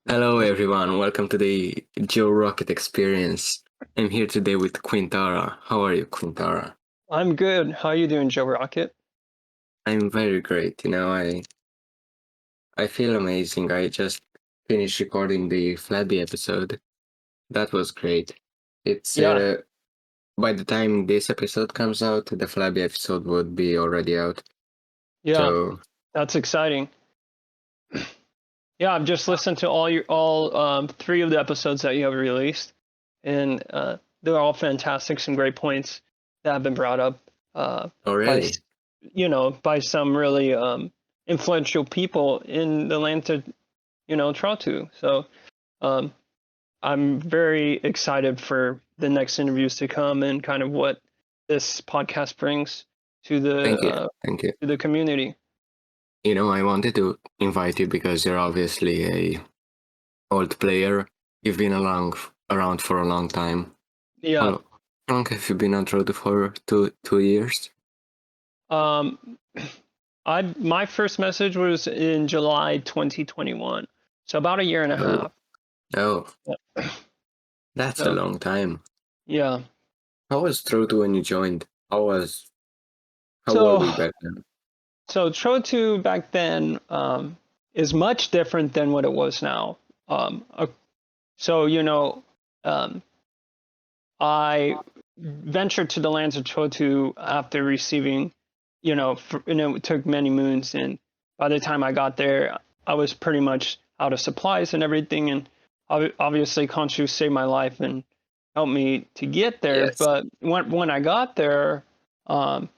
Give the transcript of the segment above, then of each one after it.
Hello, everyone. Welcome to the Joe Rocket Experience. I'm here today with Quintara. How are you, Quintara? I'm good. How you doing, Joe Rocket? I'm very great. I feel amazing. I just finished recording the Flabby episode. That was great. It's Yeah, by the time this episode comes out, the Flabby episode would be already out. yeah, So, that's exciting. Yeah, I've just listened to all three of the episodes that you have released, and they're all fantastic. Some great points that have been brought up oh by really? by some really influential people in the land to try to. So um, I'm very excited for the next interviews to come and kind of what this podcast brings to Thank you. Thank you. the community. I wanted to invite you because you're obviously a old player. You've been around for a long time. Yeah. How long have you been on Troto for? Two years? Um, I my first message was in July 2021, so about a year and a Oh, half. oh, Yeah. that's a So long time. yeah. How was Troto when you joined? How were So we back then? so Tro2 back then is much different than what it was now. So um, I ventured to the lands of Tro2 after receiving, and it took many moons, and by the time I got there, I was pretty much out of supplies and everything, and obviously Khonshu saved my life and helped me to get there. Yes. But when I got there, um,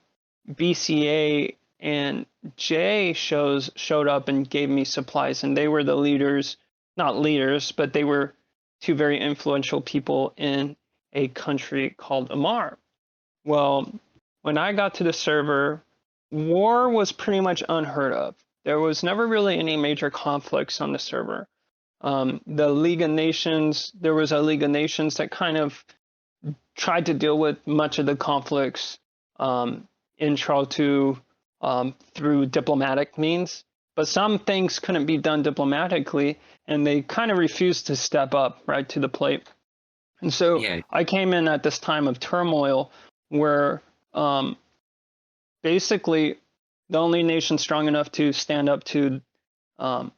BCA and Jay showed up and gave me supplies, and they were the leaders, not leaders, but they were two very influential people in a country called Amar. Well, when I got to the server, war was pretty much unheard of. There was never really any major conflicts on the server. The League of Nations, there was a League of Nations that kind of tried to deal with much of the conflicts in Charles II through diplomatic means, but some things couldn't be done diplomatically, and they kind of refused to step up right to the plate. And so Yeah. I came in at this time of turmoil where um, basically the only nation strong enough to stand up um,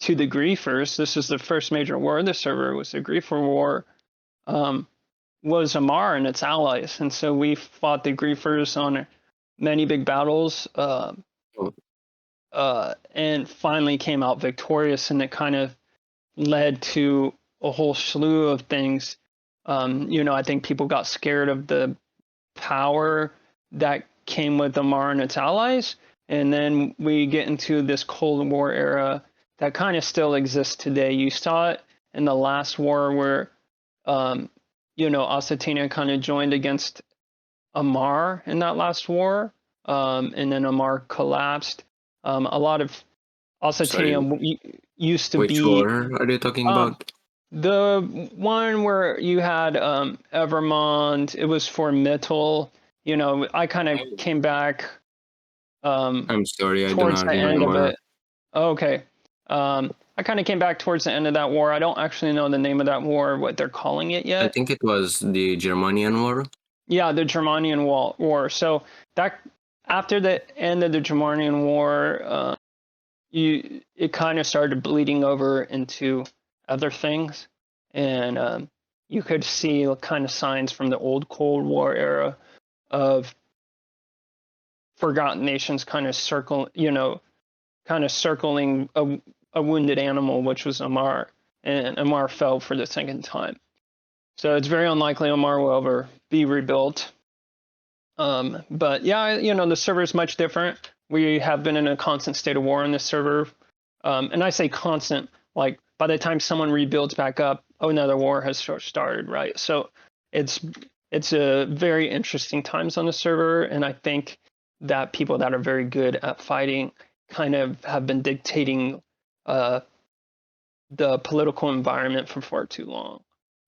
to the griefers. This is the first major war of the server. Was the griefer war. Um, was Amar and its allies, and so we fought the griefers on many big battles, Oh, and finally came out victorious. And it kind of led to a whole slew of things. I think people got scared of the power that came with Amar and its allies. And then we get into this Cold War era that kind of still exists today. You saw it in the last war where, um, Osatina kind of joined against Amar in that last war, and then Amar collapsed. A lot of sorry. Osatina used to Which be war are you talking um, about? the one where you had Evermond. It was for Mittel. I kind of came back um, I'm sorry, I do towards not the end of remember. it. Okay. I kind of came back towards the end of that war. I don't actually know the name of that war, what they're calling it I yet. think it was the Germanian War. Yeah, the Germanian War. So that after the end of the Germanian War, it kind of started bleeding over into other things, and you could see kind of signs from the old Cold War era of forgotten nations kind of circling a wounded animal, which was Amar, and Amar fell for the second time. So it's very unlikely Amar will ever be rebuilt. But yeah, the server is much different. We have been in a constant state of war on this server. And I say constant, like by the time someone rebuilds back up, another war has started, right? So it's it's a very interesting times on the server, and I think that people that are very good at fighting kind of have been dictating uh, the political environment for far too long.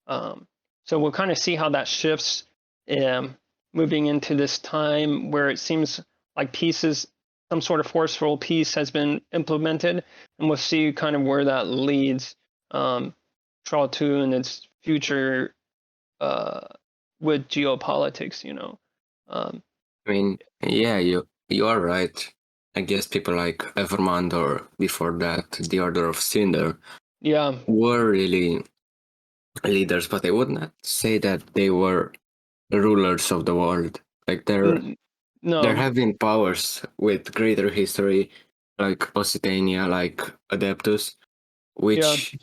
Um, so we'll kind of see how that shifts, um, moving into this time where it seems like peace is some sort of forceful peace has been implemented, and we'll see kind of where that leads Troll in its future with geopolitics. I mean, yeah, you are right. I guess people like Evermond or before that, the Order of Cinder Yeah. were really leaders, but I would not say that they were rulers of the world. Like there No. have been powers with greater history, like Occitania, like Adeptus, Yeah. which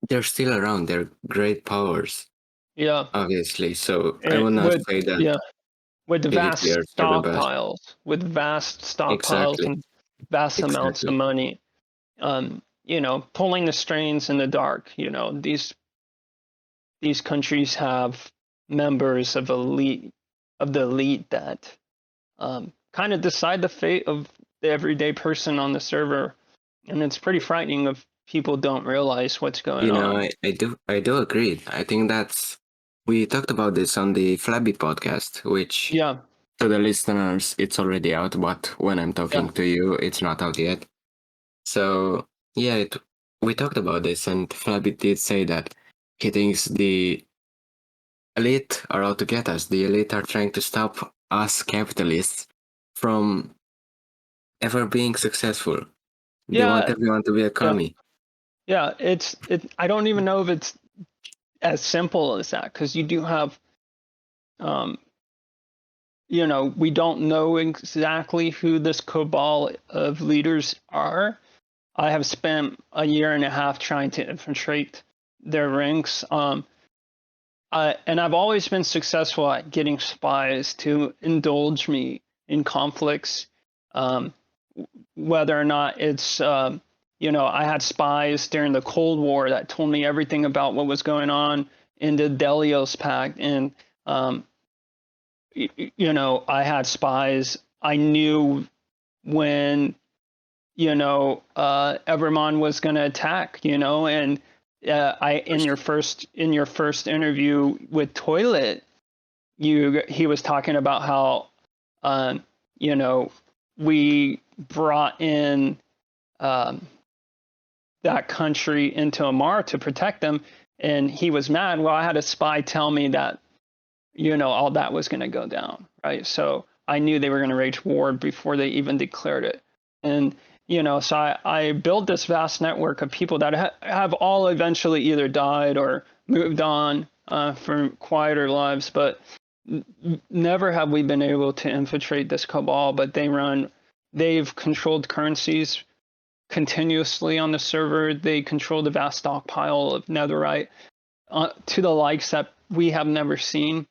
they're still around. They're great powers, Yeah. obviously. So I And would not with say that yeah, with the vast Hitlers are the best. stockpiles Exactly. and vast amounts of Exactly. money. Pulling the strings in the dark. These countries have members of the elite that kind of decide the fate of the everyday person on the server, and it's pretty frightening if people don't realize what's going You know, on. I do agree. I think we talked about this on the Flabby podcast, which Yeah, to the listeners it's already out, but when I'm yeah, talking to you, it's not out yet. So yeah, we talked about this, and Flabby did say that he thinks the elite are out to get us. The elite are trying to stop us capitalists from ever being successful. They want yeah, everyone to be a yeah, commie. yeah. I don't even know if it's as simple as that, because you do have, um, we don't know exactly who this cabal of leaders are. I have spent a year and a half trying to infiltrate their ranks. And I've always been successful at getting spies to indulge me in conflicts, um, whether or not it's, I had spies during the Cold War that told me everything about what was going on in the Delios Pact. And, I had spies. I knew when Evermon was going to attack, and I in your first interview with Toilet, he was talking about how, um, you know, we brought in um, that country into Amar to protect them, and he was mad. Well, I had a spy tell me that all that was going to go down, right? So I knew they were going to wage war before they even declared it. And, so I built this vast network of people that have all eventually either died or moved on for quieter lives, but never have we been able to infiltrate this cabal. But they've controlled currencies continuously on the server. They control the vast stockpile of netherite to the likes that we have never seen.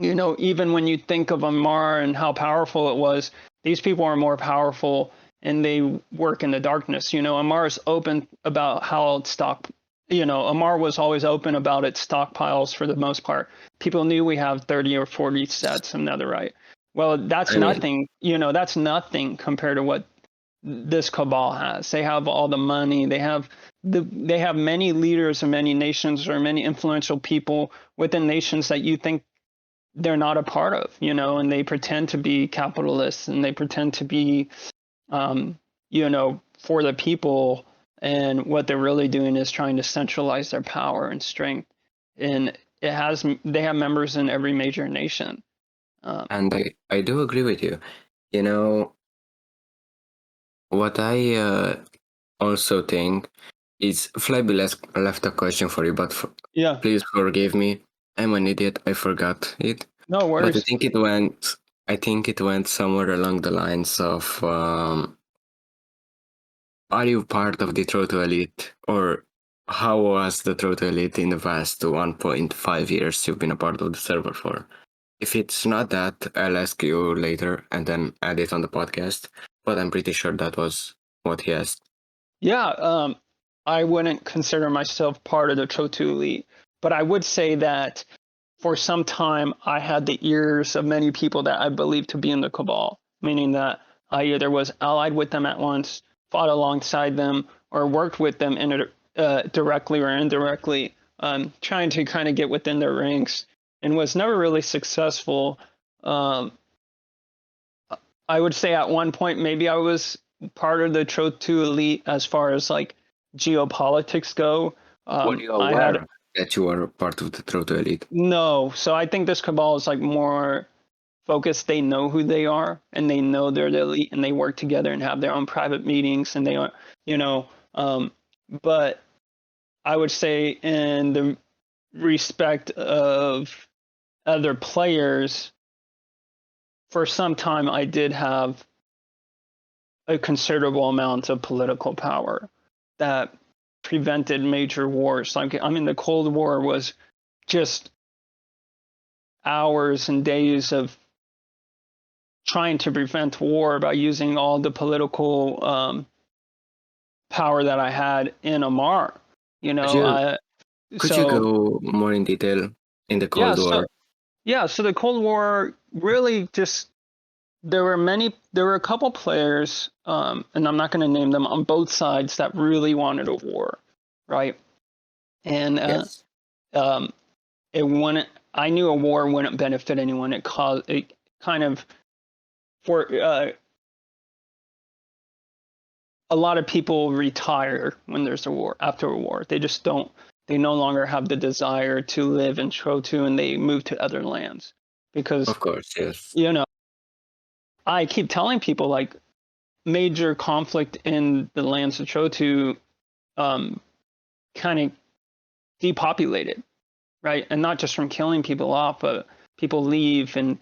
Even when you think of Amar and how powerful it was, these people are more powerful and they work in the darkness. Amar is open about how Amar was always open about its stockpiles for the most part. People knew we have 30 or 40 sets of netherite. Well, that's I mean, nothing, that's nothing compared to what this cabal has. They have all the money. They have many leaders of many nations or many influential people within nations that you think they're not a part of, and they pretend to be capitalists and they pretend to be, for the people. And what they're really doing is trying to centralize their power and strength. And they have members in every major nation. and I do agree with you. You know, what I also think is Flabby left a question for you, but Yeah, please forgive me. I'm an idiot. I forgot it. no But worries. I think it went somewhere along the lines of, are you part of the Troto Elite? Or how was the Troto Elite in the past 1.5 years you've been a part of the server for? If it's not that, I'll ask you later and then add it on the podcast. But I'm pretty sure that was what he asked. Yeah, I wouldn't consider myself part of the Chotu elite, but I would say that for some time I had the ears of many people that I believed to be in the cabal, meaning that I either was allied with them at once, fought alongside them, or worked with them directly or indirectly, trying to kind of get within their ranks, and was never really successful. Um, I would say at one point maybe I was part of the Tro-2 elite as far as like geopolitics go. Were you I had aware that you were part of the Troto elite? no, so I think this cabal is like more focused. They know who they are and they know they're the elite and they work together and have their own private meetings and they are, you know, but I would say in the respect of other players, for some time I did have a considerable amount of political power that prevented major wars. Like, I mean, the Cold War was just hours and days of trying to prevent war by using all the political power that I had in Amar. You Could know, you could you so go more in detail in the yeah, Cold War? so the Cold War really just there were a couple players, and I'm not going to name them on both sides that really wanted a war, right? And Yes. um, it wouldn't. I knew a war wouldn't benefit anyone. It kind of for a lot of people retire when there's a war after a war. They just don't. They no longer have the desire to live in Trotu, and they move to other lands because Of course, yes. you know I keep telling people like major conflict in the lands of Trotu um, kind of depopulated, right? And not just from killing people off, but people leave and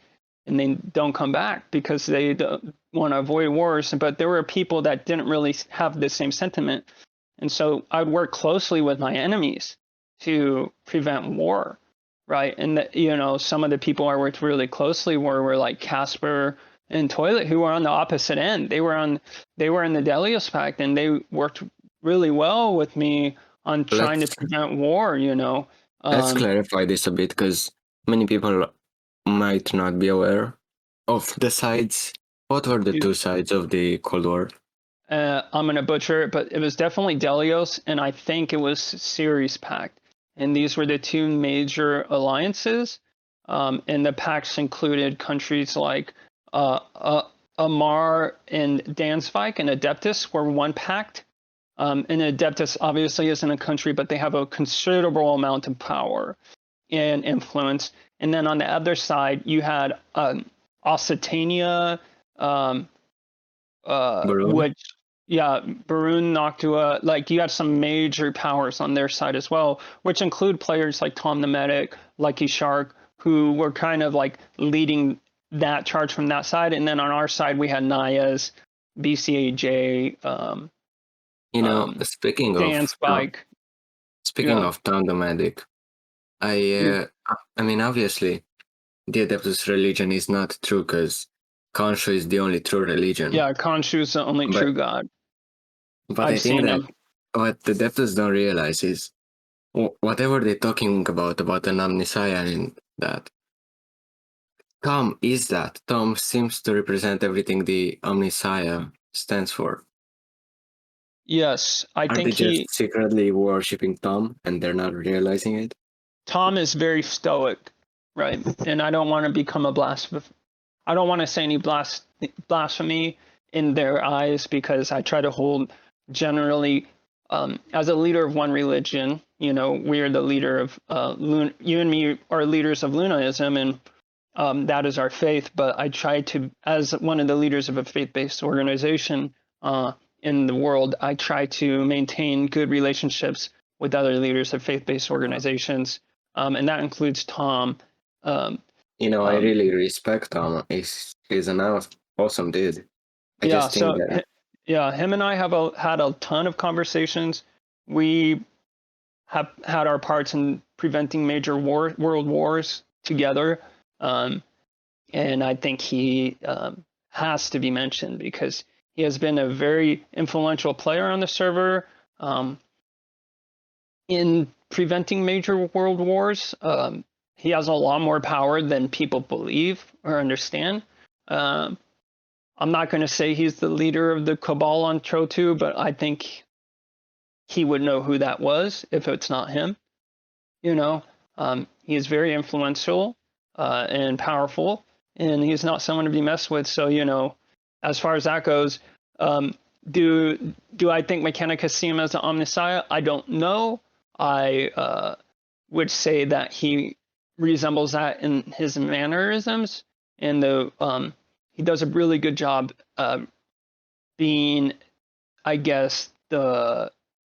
they don't come back because they don't want to avoid wars. But there were people that didn't really have the same sentiment, and so I would work closely with my enemies to prevent war, right? And some of the people I worked really closely were like Casper and Toilet, who were on the opposite end. They were in the Delius Pact, and they worked really well with me on trying to Let's prevent war. let's Um, clarify this a bit because many people might not be aware of the sides. What were the two sides of the Cold War? I'm gonna butcher it, but it was definitely Delios, and I think it was Ceres Pact. And these were the two major alliances. And the pacts included countries like Amar and Dansvik and Adeptus were one pact. And Adeptus obviously isn't a country, but they have a considerable amount of power and influence. And then on the other side, you had Occitania, um, Barun? which yeah, Barun, Noctua, like you have some major powers on their side as well, which include players like Tom the Medic, Lucky Shark, who were kind of like leading that charge from that side. And then on our side, we had Naya's, BCAJ, You know, Dan Spike. speaking Yeah, of Tandomedic, I mean, obviously, the Adeptus religion is not true because Khonshu is the only true religion. yeah, Khonshu's the only But true god. but I I've think seen that him. what the Adeptus don't realize is whatever they're talking about an Omnissiah and that, Tom is that. Tom seems to represent everything the Omnissiah stands for. Yes, I Are think they just secretly worshipping Tom and they're not realizing it? Tom is very stoic, right? And I don't want to become a blasphemy. I don't want to say any blasphemy in their eyes because I try to hold generally as a leader of one religion. We are the leader of you and me are leaders of Lunaism, and that is our faith. But I try to, as one of the leaders of a faith-based organization in the world, I try to maintain good relationships with other leaders of faith-based organizations, and that includes Tom. Um, You know, I um, really respect Tom. He's an awesome dude. I Yeah, just think so that yeah, him and I have had a ton of conversations. We have had our parts in preventing major world wars together, um, and I think he has to be mentioned because he has been a very influential player on the server in preventing major world wars. He has a lot more power than people believe or understand. Um, I'm not going to say he's the leader of the Cabal on Tro2, but I think he would know who that was if it's not him. He is very influential and powerful, and he's not someone to be messed with. So, as far as that goes, um, do I think Mechanicus see him as an Omnissiah? I don't know. I would say that he resembles that in his mannerisms, and he does a really good job being, I guess, the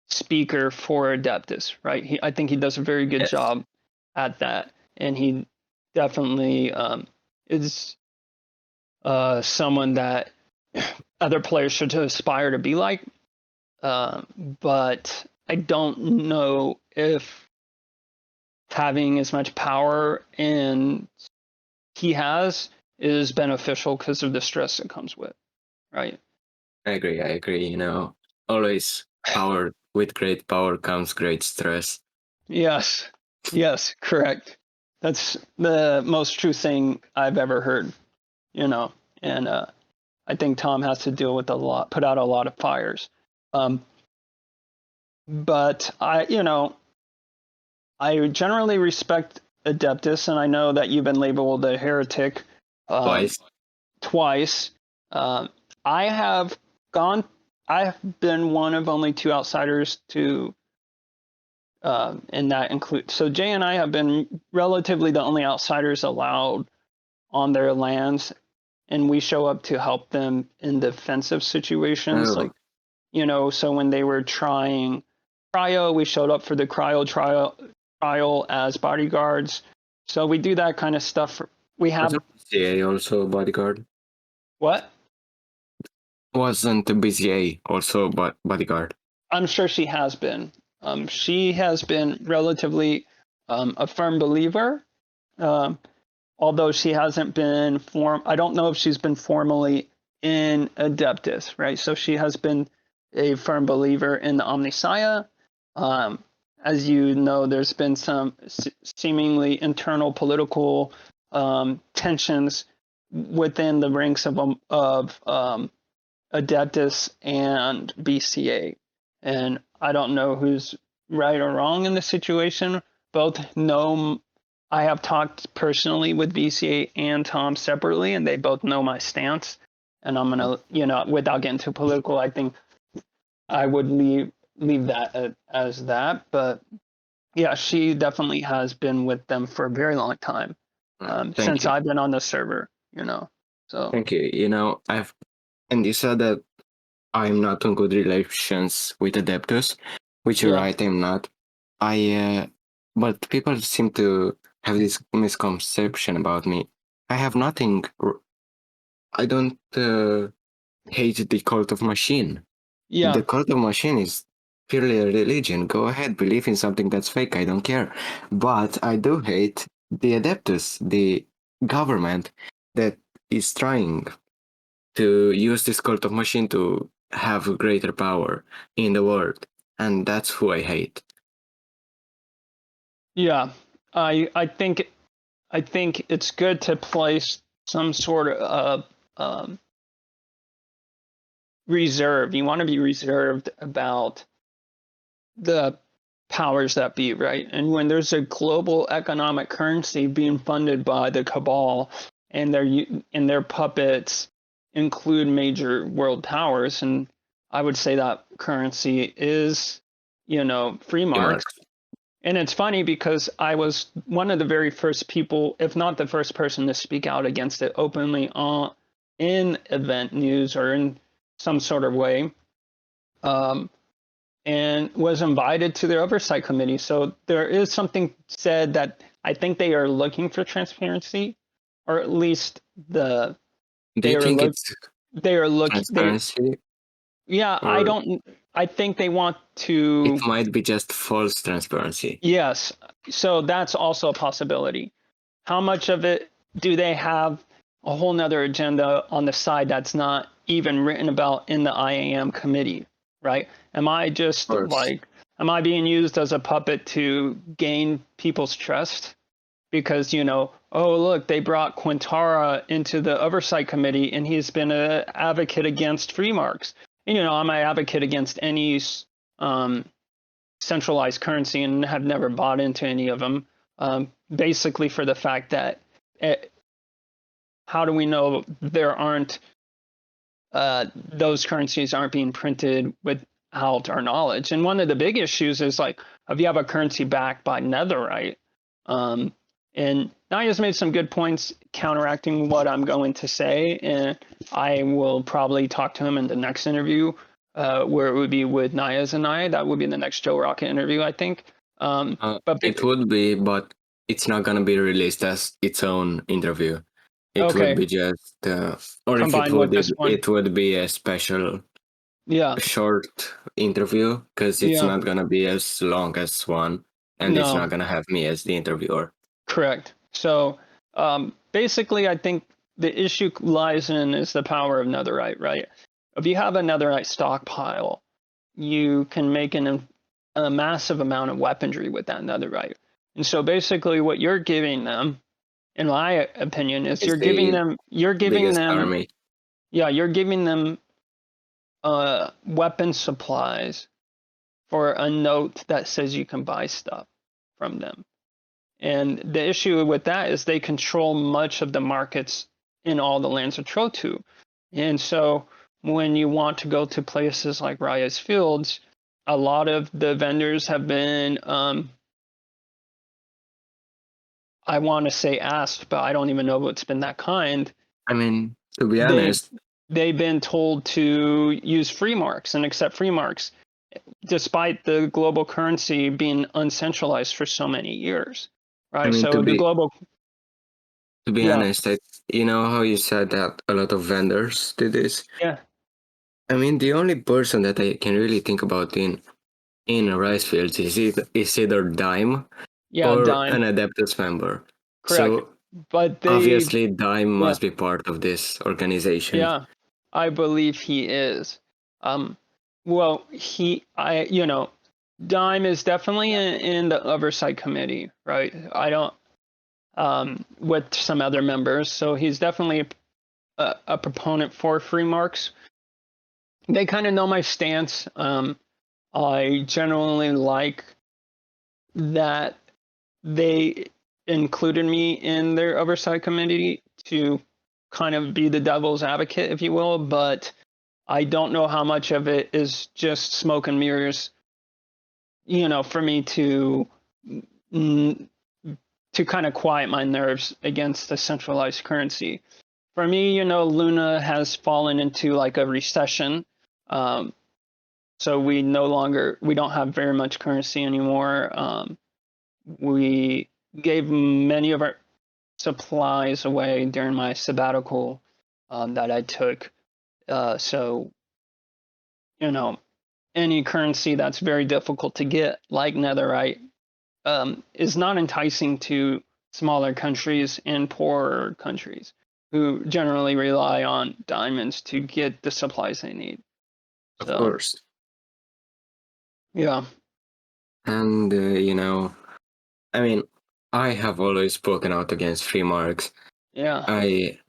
speaker for Adeptus, right? I think he does a very good Yes, job at that, and he definitely is someone that other players should aspire to be like. But I don't know if having as much power and he has is beneficial because of the stress that comes with, right? I agree. I agree. Always power with great power comes great stress. Yes, yes, correct. That's the most true thing I've ever heard, you know, and I think Tom has to deal with put out a lot of fires. Um, but I generally respect Adeptus, and I know that you've been labeled a heretic um, Twice. twice. Um, I have gone. I've been one of only two outsiders to, and that includes. So Jay and I have been relatively the only outsiders allowed on their lands, and we show up to help them in defensive situations, Oh, like so when they were trying cryo, we showed up for the trial as bodyguards. So we do that kind of stuff. We have wasn't BCA also bodyguard? what? Wasn't the BCA also bodyguard? I'm sure she has been. She has been relatively a firm believer, um, although she hasn't been I don't know if she's been formally in Adeptus, right? So she has been a firm believer in the Omnissiah. Um, as you know, there's been some seemingly internal political tensions within the ranks of Adeptus and BCA, and I don't know who's right or wrong in the situation. Both know I have talked personally with BCA and Tom separately, and they both know my stance. And I'm gonna, without getting too political, I think I would leave that as that. But yeah, she definitely has been with them for a very long time, Thank since you. I've been on the server. So Thank you. And you said that I'm not on good relations with Adeptus, which you're yeah, right, I'm not. But people seem to have this misconception about me. I have nothing. I don't hate the cult of machine. The yeah, cult of machine is purely a religion. Go ahead, believe in something that's fake. I don't care. But I do hate the Adeptus, the government that is trying to use this cult of machine to have greater power in the world. And that's who I hate. yeah. I think it's good to place some sort of reserve. You want to be reserved about the powers that be, right? And when there's a global economic currency being funded by the Cabal and their puppets include major world powers, and I would say that currency is, free marks. Remarks. And it's funny because I was one of the very first people, if not the first person, to speak out against it openly in event news or in some sort of way, um, and was invited to their oversight committee. So there is something said that I think they are looking for transparency, or at least Do they you are think look it's they are look they transparency yeah I or don't I think they want it to. might be just false transparency? Yes, so that's also a possibility. How much of it do they have a whole nother agenda on the side that's not even written about in the IAM committee, right? Am I Of just course. like, am I being used as a puppet to gain people's trust? Because, oh, look, they brought Quintara into the oversight committee and he's been an advocate against free marks. And, I'm an advocate against any um, centralized currency and have never bought into any of them. Basically, for the fact that how do we know there aren't those currencies aren't being printed without our knowledge. And one of the big issues is like if you have a currency backed by netherite, and Naya's made some good points counteracting what I'm going to say, and I will probably talk to him in the next interview, where it would be with Naya's and Naya. That would be the next Joe Rocket interview, I think. But It would be, but it's not gonna be released as its own interview. It would okay, be just, or if it combined with would, this one, it would be a special yeah, short interview because it's yeah, not gonna be as long as one, and it's no, not gonna have me as the interviewer. correct. So basically, I think the issue lies in is the power of netherite, right? If you have a netherite stockpile, you can make a massive amount of weaponry with that netherite. And so basically, what you're giving them, in my opinion, is It's the you're giving biggest them, army. yeah, you're giving them weapon supplies for a note that says you can buy stuff from them. And the issue with that is they control much of the markets in all the lands of Trotu. And so when you want to go to places like Raya's Fields, a lot of the vendors have been, I want to say asked, but I don't even know if it's been that kind. I mean, to be They've honest, they've been told to use free marks and accept free marks, despite the global currency being uncentralized for so many years, I right? mean So the global, to be yeah, honest, you know how you said that a lot of vendors do this. yeah, I mean, the only person that I can really think about in rice fields is either Dime yeah, or dime, an Adeptus member. correct. So But they, obviously, Dime yeah, must be part of this organization. yeah, I believe he is. Um, well, Dime is definitely in the oversight committee, right? I don't, with some other members, so he's definitely a proponent for free marks. They kind of know my stance. I generally like that they included me in their oversight committee to kind of be the devil's advocate, if you will, but I don't know how much of it is just smoke and mirrors, for me mm, to kind of quiet my nerves against the centralized currency. For me, Luna has fallen into like a recession. Um, so we don't have very much currency anymore. We gave many of our supplies away during my sabbatical that I took. So, any currency that's very difficult to get, like netherite, is not enticing to smaller countries and poorer countries who generally rely on diamonds to get the supplies they need. Of So, course. yeah, And, I mean, I have always spoken out against free marks. yeah, I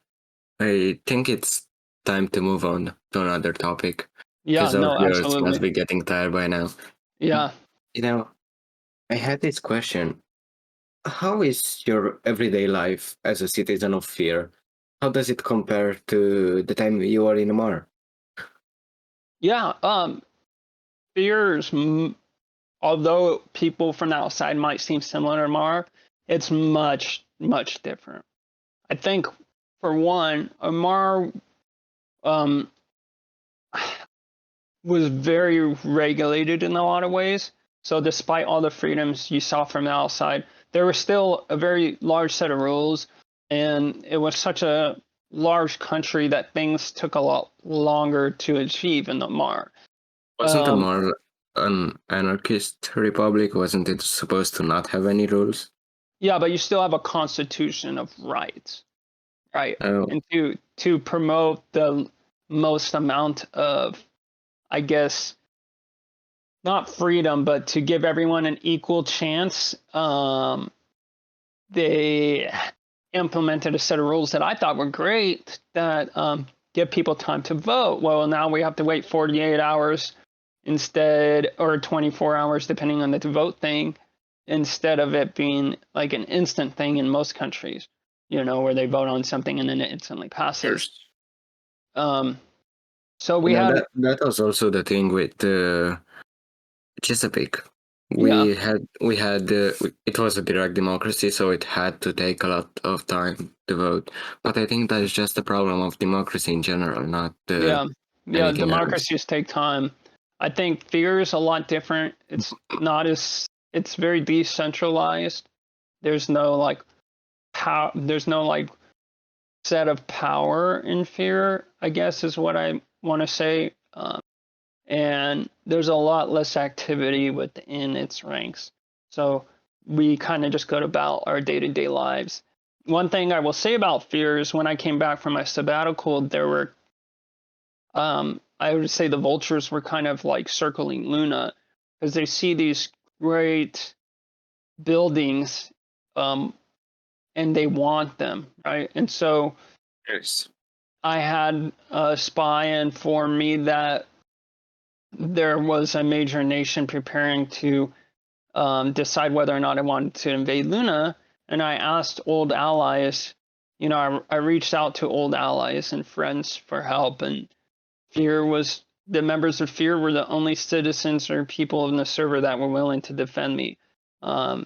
I think it's time to move on to another topic yeah, because our no, viewers must absolutely. be getting tired by now. Yeah. You know, I had this question. How is your everyday life as a citizen of Fear? How does it compare to the time you were in Amar? Yeah. Fears, although people from the outside might seem similar to Amar, it's much, much different. I think, for one, Amar um, was very regulated in a lot of ways. So, despite all the freedoms you saw from the outside, there was still a very large set of rules, and it was such a large country that things took a lot longer to achieve in Amar. Wasn't Um, Amar an anarchist republic? Wasn't it supposed to not have any rules? yeah, but you still have a constitution of rights, right? Oh, And to promote the most amount of, I guess, not freedom, but to give everyone an equal chance, they implemented a set of rules that I thought were great that give people time to vote. Well, now we have to wait 48 hours instead, or 24 hours, depending on the vote thing, instead of it being like an instant thing in most countries, where they vote on something and then it instantly passes. years. Um, So we had, that was also the thing with Chesapeake. yeah, It was a direct democracy, so it had to take a lot of time to vote. But I think that is just a problem of democracy in general, not yeah, yeah. anything else. Democracies take time. I think fear is a lot different. It's not as, it's very decentralized. There's no like there's no like set of power in fear, I guess is what I want to say. And there's a lot less activity within its ranks. So we kind of just go about our day-to-day lives. One thing I will say about fear is when I came back from my sabbatical, there were, I would say the vultures were kind of like circling Luna because they see these great buildings, and they want them, right? And so Yes. I had a spy inform me that there was a major nation preparing to decide whether or not I wanted to invade Luna. And I asked old allies, I reached out to old allies and friends for help. And the members of Fear were the only citizens or people in the server that were willing to defend me. I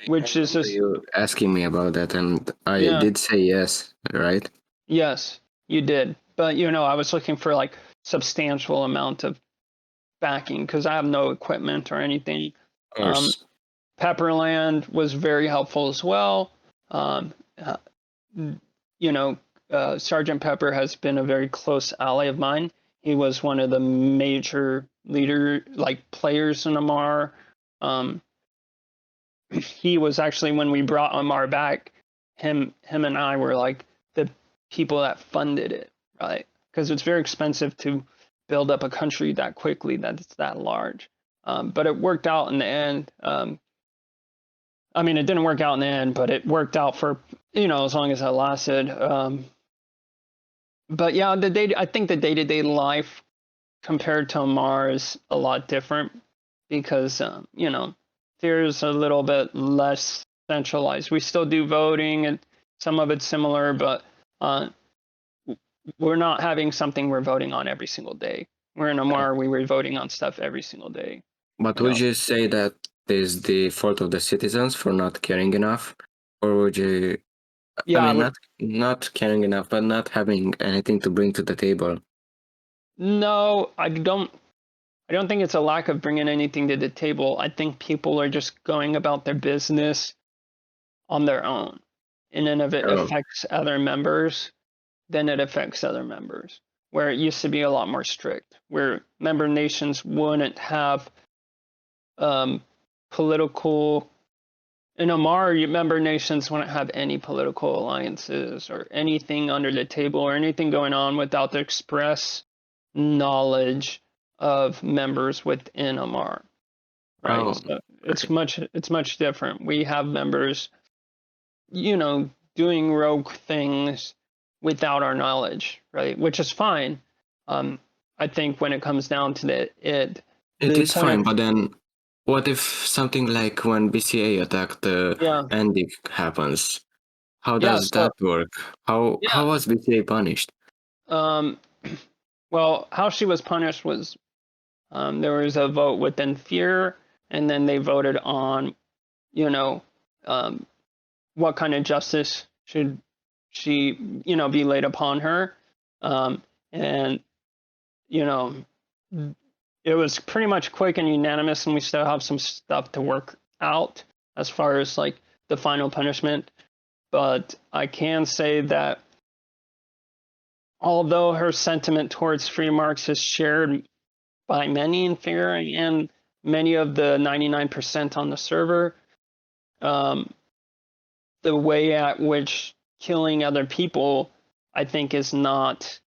Which is remember just, you asking me about that, and I yeah, did say yes, right? yes, you did. But, I was looking for like substantial amount of backing because I have no equipment or anything. Of Um, course. Pepperland was very helpful as well. Um, uh, Sergeant Pepper has been a very close ally of mine. He was one of the major players in Amar. Um, he was actually, when we brought Amar back, him and I were like the people that funded it, right? Because it's very expensive to build up a country that quickly, that's that large. But it worked out in the end. I mean, it didn't work out in the end, but it worked out for, as long as it lasted. But yeah, I think the day-to-day life compared to Amar is a lot different because, Fear's a little bit less centralized. We still do voting and some of it's similar, but we're not having something we're voting on every single day. We're in Amar, we were voting on stuff every single day. But You would know, you say that is the fault of the citizens for not caring enough, or would you? I yeah, I mean, would. not caring enough, but not having anything to bring to the table. No, I don't. I don't think it's a lack of bringing anything to the table. I think people are just going about their business on their own. And then if it Oh, affects other members, then it affects other members. Where it used to be a lot more strict, where member nations wouldn't have um, political. In Omar, member nations wouldn't have any political alliances or anything under the table or anything going on without the express knowledge of members within Omar. Right. oh, So right. it's much different. We have members, doing rogue things without our knowledge, right? Which is fine. Um, I think when it comes down to It the is point of, fine, but then what if something like when BCA attacked yeah, Andy happens? How yeah. does So that work? How yeah, was BCA punished? um, well, how she was punished was, there was a vote within Fear, and then they voted on, you know, um, what kind of justice should she, be laid upon her, and you know, it was pretty much quick and unanimous, and we still have some stuff to work out as far as like the final punishment. But I can say that although her sentiment towards free marks is shared by many in Fear and many of the 99% on the server, um, the way at which killing other people, I think, is not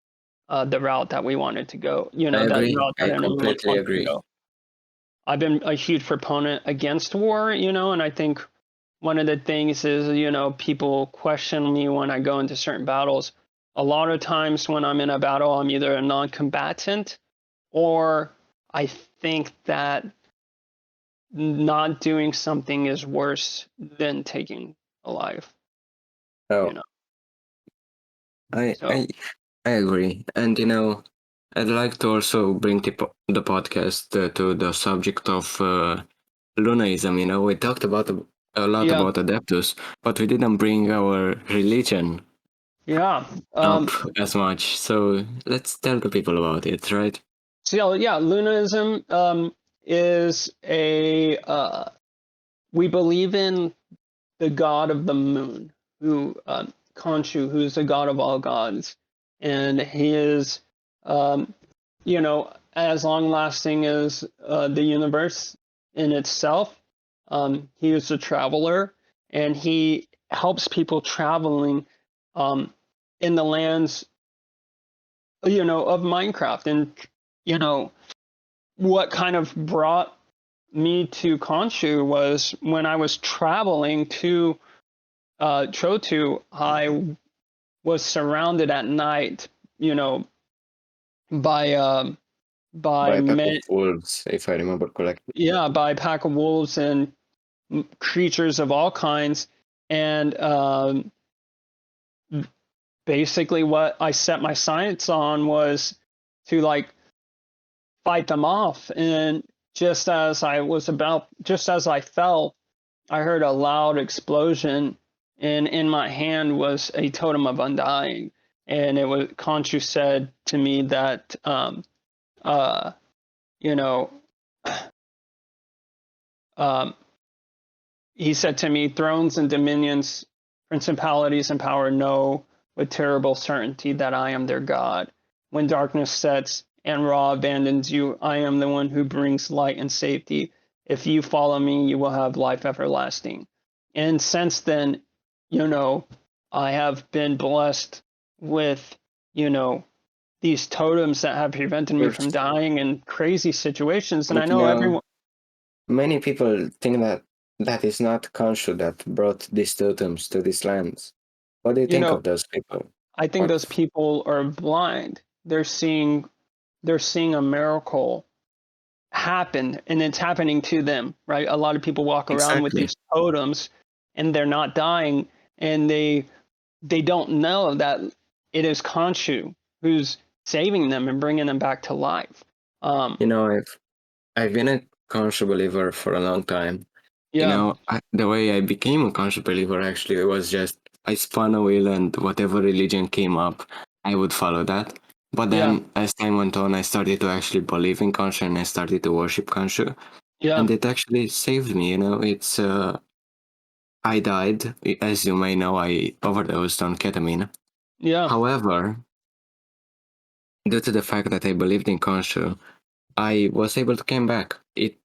the route that we wanted to go. I That agree. route that I everyone completely wants to agree. go. I've been a huge proponent against war, and I think one of the things is, people question me when I go into certain battles. A lot of times when I'm in a battle, I'm either a non-combatant or I think that not doing something is worse than taking a life, you Oh, know. I So I I agree. And I'd like to also bring the podcast to the subject of Lunaism. You know, we talked about a lot Yeah, about Adeptus, but we didn't bring our religion yeah. up as much. So let's tell the people about it, right? So yeah, Lunaism is a we believe in the god of the moon, who Khonshu, who is the god of all gods, and he is, um, as long lasting as the universe in itself. He is a traveler, and he helps people traveling in the lands, of Minecraft, and you know what kind of brought me to Khonshu was when I was traveling to Chotu. I was surrounded at night, by By a pack of men, wolves, if I remember correctly. yeah, by a pack of wolves and creatures of all kinds, and basically what I set my sights on was to like fight them off. And just as I fell, I heard a loud explosion, and in my hand was a totem of undying. And it was Khonshu said to me that, uh, you know, um, he said to me, thrones and dominions, principalities and power know with terrible certainty that I am their God. When darkness sets and Ra abandons you, I am the one who brings light and safety. If you follow me, you will have life everlasting. And since then, you know, I have been blessed with, you know, these totems that have prevented me from First, dying in crazy situations. And I but know everyone, many people think that that is not Khonshu that brought these totems to these lands. What do you you think know, of those people? I think What those people are blind. They're seeing a miracle happen, and it's happening to them, right? A lot of people walk around with exactly? these totems and they're not dying, and they don't know that it is Khonshu who's saving them and bringing them back to life. Um, You know, I've been a Khonshu believer for a long time. You yeah, know, the way I became a Khonshu believer actually was just I spun a wheel and whatever religion came up, I would follow that. But yeah, then as time went on, I started to actually believe in Khonshu and I started to worship Khonshu. yeah, And it actually saved me, you know. I died, as you may know, I overdosed on ketamine. yeah, However, due to the fact that I believed in Khonshu, I was able to come back. It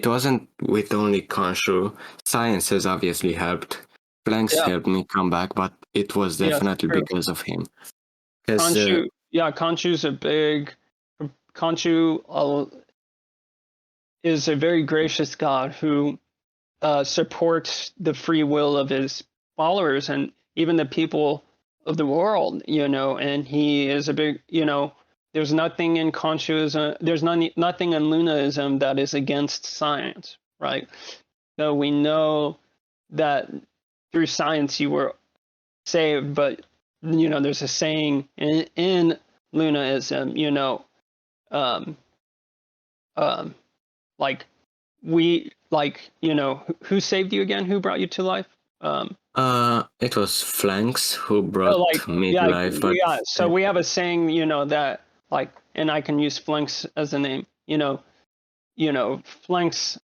wasn't with only Khonshu. Science has obviously helped. Planks yeah, helped me come back, but it was yes, definitely true. because of him. Because Khonshu's a big Khonshu is a very gracious God who supports the free will of his followers and even the people of the world, and he is a big, there's nothing in Confucianism, there's nothing in Lunaism that is against science, right? So we know that through science you were saved, but, there's a saying in Lunaism, um, um, like who saved you again? Who brought you to life? it was Flanks who Oh, brought me to yeah, life, but yeah. So we have a saying, that and I can use Flanks as a name. Flanks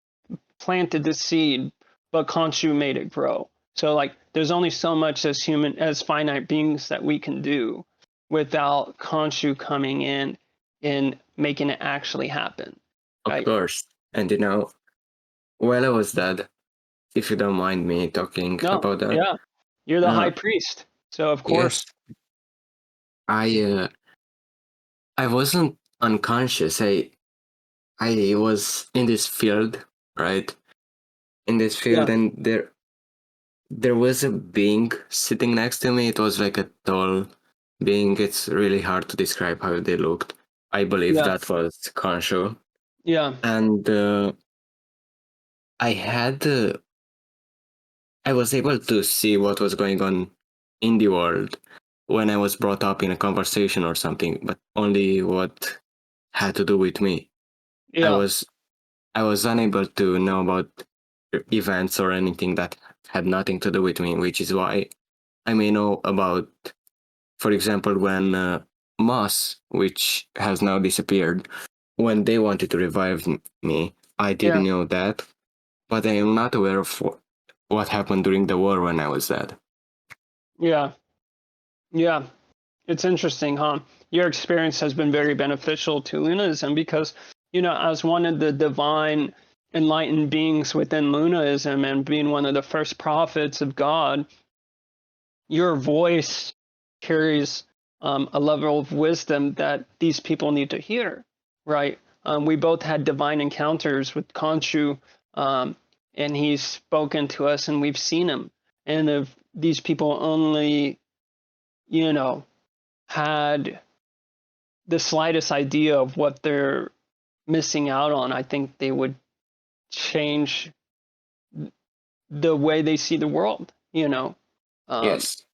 planted the seed, but Khonshu made it grow. So there's only so much as finite beings that we can do without Khonshu coming in and making it actually happen, of right? course. And you know, while I was dead, if you don't mind me talking No, about that, yeah, you're the uh, high priest, so of yes, course, I uh, I wasn't unconscious. I was in this field, right? In this field, yeah, and there was a being sitting next to me. It was like a tall being. It's really hard to describe how they looked. I believe yeah, that was Khonshu. yeah, And I had, I was able to see what was going on in the world. when I was brought up in a conversation or something, but only what had to do with me. I Yeah. was I was unable to know about events or anything that had nothing to do with me, which is why I may know about, for example, when Moss, which has now disappeared, when they wanted to revive me, I Yeah. didn't know that, but I am not aware of what happened during the war when I was dead. Yeah. Yeah. It's interesting, huh? Your experience has been very beneficial to Lunaism because, as one of the divine enlightened beings within Lunaism and being one of the first prophets of God, your voice carries a level of wisdom that these people need to hear, right? We both had divine encounters with Khonshu, and he's spoken to us and we've seen him. And if these people only, you know, had the slightest idea of what they're missing out on, I think they would change the way they see the world. Um, Yes.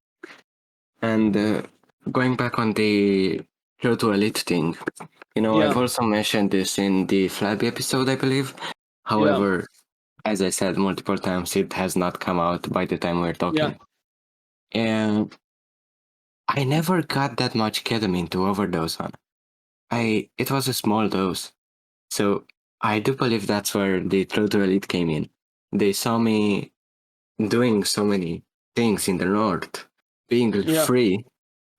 And going back on the Hero to Elite thing, yeah, I've also mentioned this in the Flabby episode, I believe. yeah, However, as I said multiple times, it has not come out by the time we're yeah, talking. And I never got that much ketamine to overdose on. It was a small dose. So I do believe that's where the True to Elite came in. They saw me doing so many things in the north, being yeah, free,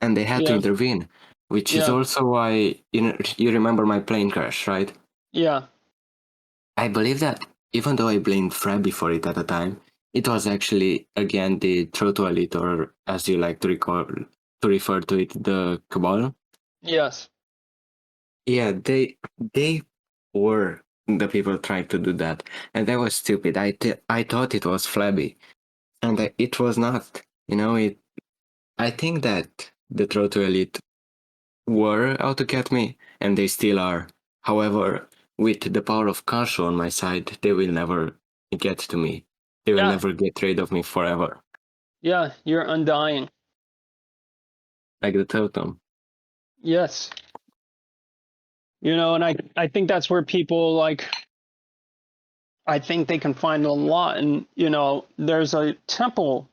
and they had to yeah, intervene. Which is yeah, also why you remember my plane crash, right? yeah, I believe that even though I blamed Frebby for it at the time, it was actually again the True Elite, or as you like to refer to it, the Cabal. yes, Yeah, they were the people trying to do that, and that was stupid. I thought it was Flabby, and it was not. I think that the True Elite were out to get me, and they still are. However, with the power of Kanshu on my side, they will never get to me. They will yeah, never get rid of me forever, yeah. You're undying. like the totem. Yes, and I think that's where people like. I think they can find a lot, and there's a temple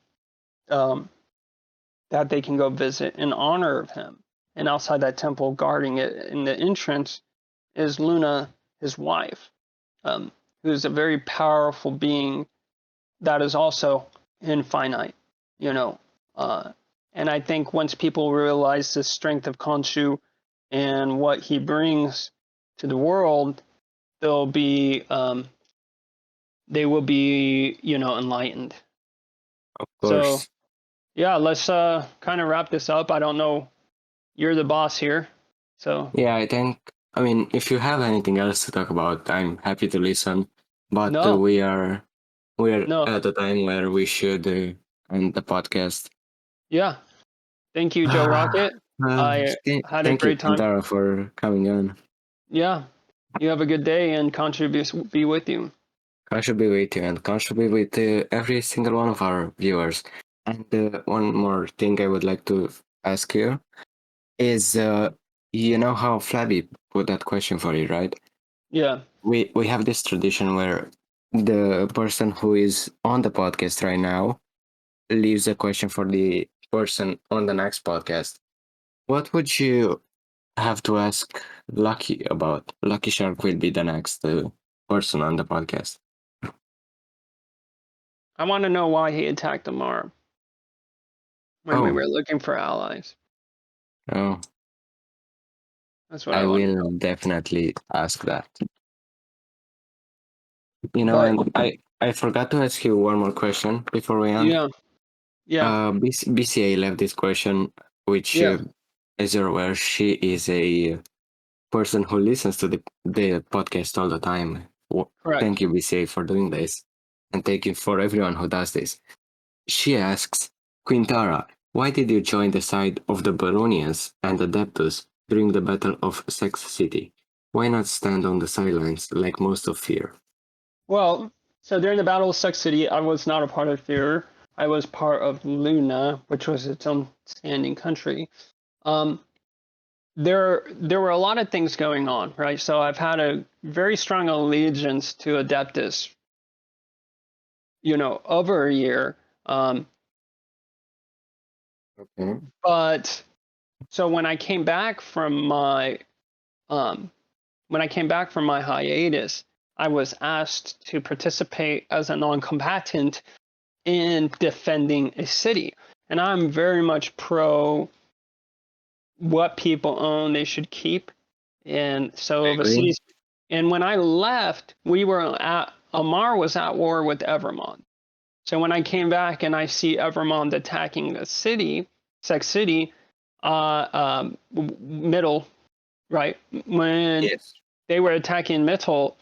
um, that they can go visit in honor of him. And outside that temple, guarding it in the entrance, is Luna, his wife, um, who's a very powerful being that is also infinite, you know. Uh, and I think once people realize the strength of Khonshu and what he brings to the world, they'll be they will be enlightened. Of So course. yeah, let's kind of wrap this up. I don't know, you're the boss here, so Yeah, I think. I mean, if you have anything else to talk about, I'm happy to listen. But no, we are no, at a time where we should end the podcast. yeah. Thank you, Joe Rocket. I had a Thank you, great time. Quintara, for coming on. Yeah, you have a good day, and Khonshu be with you. God should be with you, and God should be with every single one of our viewers. And one more thing I would like to ask you is, you know how Flabby put that question for you, right? Yeah, We have this tradition where the person who is on the podcast right now leaves a question for the person on the next podcast. What would you have to ask Lucky about? Lucky Shark will be the next person on the podcast. I want to know why he attacked Amar when we Oh, were looking for allies. oh, That's what I I want to will know. definitely ask that. But And I forgot to ask you one more question before we end. yeah, yeah, BCA left this question, which, yeah, as you're aware, she is a person who listens to the podcast all the time. correct. Thank you, BCA, for doing this. And thank you for everyone who does this. She asks, Quintara, why did you join the side of the Baronians and Adeptus during the Battle of Sex City? Why not stand on the sidelines like most of Fear? Well, so during the Battle of Sex City, I was not a part of Fear. I was part of Luna, which was its own standing country. Um, there were a lot of things going on, right? So I've had a very strong allegiance to Adeptus, over a year. Okay. But so when I came back from my hiatus, I was asked to participate as a non-combatant in defending a city. And I'm very much pro what people own, they should keep. And I so the agree. cities, and when I left, Amar was at war with Evermond. So when I came back and I see Evermond attacking the city, Sex City, Middle, right? When Yes. they were attacking Middle,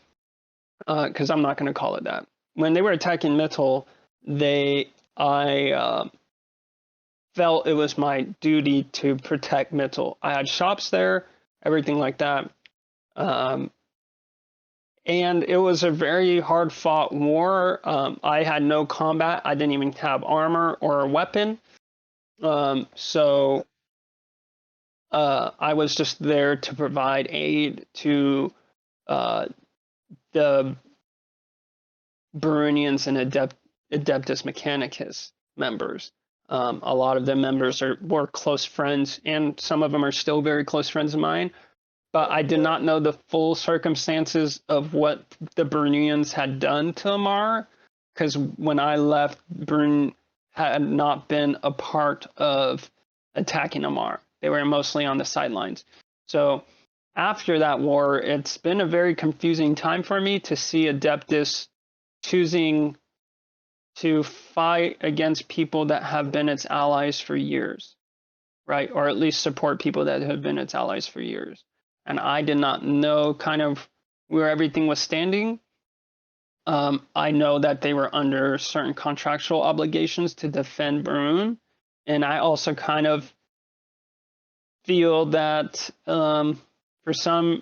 because I'm not going to call it that. When they were attacking Middle, I felt it was my duty to protect Middle. I had shops there, everything like that. And it was a very hard fought war. I had no combat. I didn't even have armor or a weapon. So I was just there to provide aid to the Burunians and Adeptus Mechanicus members. A lot of the members were close friends, and some of them are still very close friends of mine. But I did not know the full circumstances of what the Burunians had done to Amar, because when I left, Burn had not been a part of attacking Amar. They were mostly on the sidelines. So after that war, it's been a very confusing time for me to see Adeptus choosing to fight against people that have been its allies for years, right? Or at least support people that have been its allies for years. And I did not know kind of where everything was standing. I know that they were under certain contractual obligations to defend Barun. And I also kind of feel that for some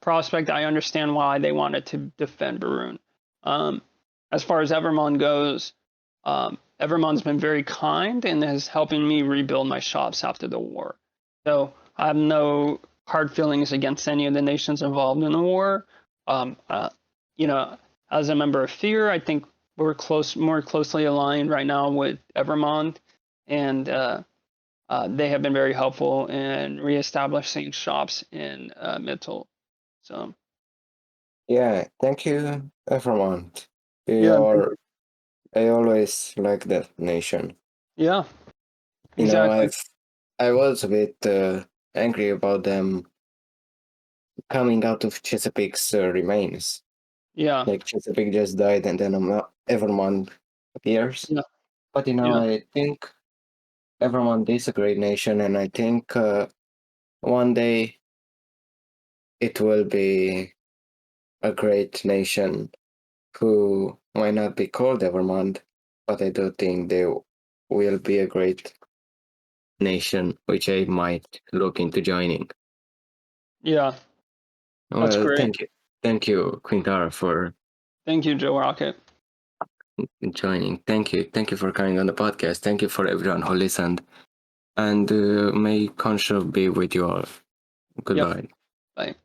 prospect, I understand why they wanted to defend Barun. As far as Evermond goes, Evermond's been very kind and is helping me rebuild my shops after the war. So I have no hard feelings against any of the nations involved in the war. Um, uh, you know, as a member of Fear, I think we're more closely aligned right now with Evermond, and they have been very helpful in reestablishing shops in Mittel. So Yeah. Thank you, everyone. yeah, I always like that nation. yeah, You know, exactly. I was a bit angry about them coming out of Chesapeake's remains. Yeah, Like Chesapeake just died, and then Evermond appears. yeah, But yeah, I think Evermond is a great nation, and I think one day it will be a great nation who might not be called Evermond, but I do think they will be a great nation, which I might look into joining. yeah. That's Well, great. thank you. Thank you, Quintara, for Thank you, Joe Rocket. joining. Thank you. Thank you for coming on the podcast. Thank you for everyone who listened. And may Conscious be with you all. Yep. Goodbye. Bye.